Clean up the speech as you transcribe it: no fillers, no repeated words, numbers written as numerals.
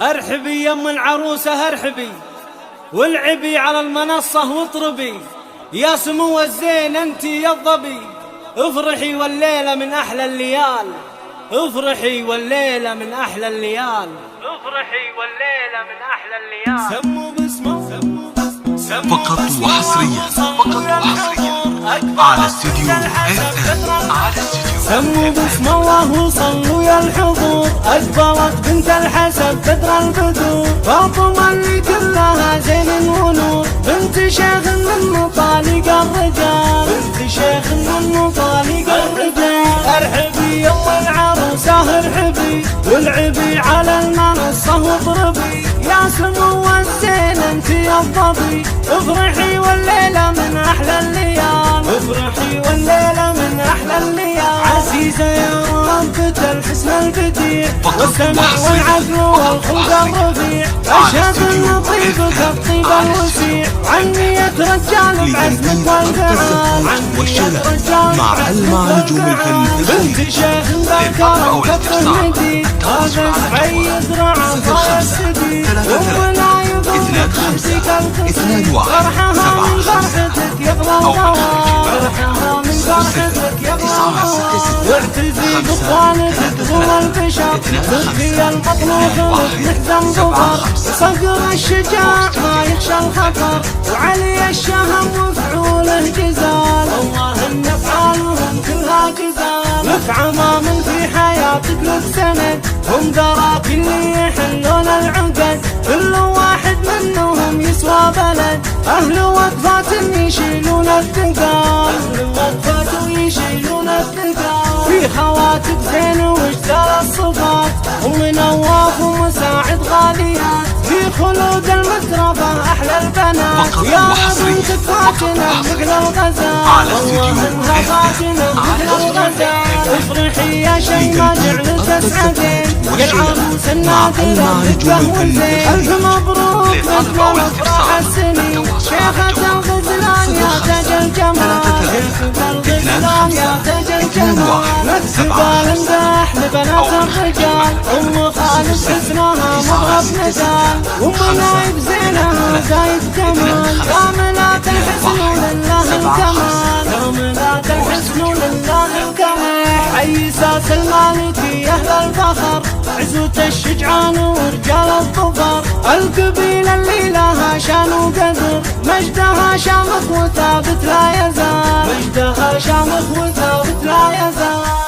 ارحبي يم العروسة ارحبي، والعبي على المنصة واطربي، يا سمو الزين انتي يا الظبي، افرحي والليلة من احلى الليال، افرحي والليلة من احلى الليال، افرحي والليلة من احلى الليال. سموا باسمه فقط وحصريا على استوديو سموا باسم الله وصلوا يا الحضور، أجبرت بنت الحسن بدر البدور، فاطمة اللي كلها زين ونور، بنت شيخ من مطالق الرجال، بنت شيخ من مطالق الرجال. ارحبي يا العروسة ارحبي، والعبي على المنصة واضربي، يا سمو الزين انت يا الظبي، افرحي والليلة من احلى الليال، افرحي والليلة من احلى الليال. عزيزة يا ربة الحسن البديع، والسمع والعقل والخلق الرفيع، اشهد ان طيبك الطيب الوسيع، عنية رجال بعزمك والجمال، والشلل مع ألمع نجوم الفن بنت شيخ ذكر فقه جديد، هذا سعيد رعى طايا السديد، ولا يضر خمسك الخفيف، فرحها من فرحتك يغلى الدوام، فرحها من فرحتك يغلى الدوام. واعتزي بخوالتك هو البشر، تبكي المطلوب نحزن ظفر، صقر الشجاع ما يخشى الخطر، وعلي الشهم وفعوله جزال، الله ان افعالهم كلها جزال. لك عمام في حياتك لك سند، هم ذراك اللي يحلون العقد، كل واحد منهم يسوى بلد، اهل وقفات يشيلون الثقال، اهل وقفات ويشيلون الثقال. في خواتك زين وجزال الصفات، هم نواف ومساعد غاليات، في خلود المتربة احلى البنات، يا بنتك فاتنة مثل الغزال، والله انها فاتنة مثل الغزال. افرحي يا شيماء جعلك تسعدين، يا العروس النادرة بالقهوة الزين، الف مبروك مثل الافراح السنين، شيخة الغزلان يا تاج الجمال، شيخة الغزلان يا تاج الجمال. مكتبال امدح لبنات الرجال، ام خالد حسنها مضرب نزال، ام نايب زينها زايد كمال، كاملات الحسن ولله الكمال، كاملات الحسن ولله الكمال. حي ساس المالكي اهل الفخر، عزوة الشجعان ورجال الظفر، القبيلة اللي لها شان وقدر، مجدها شامخ وثابت لا يزال، مجدها شامخ وثابت لا يزال.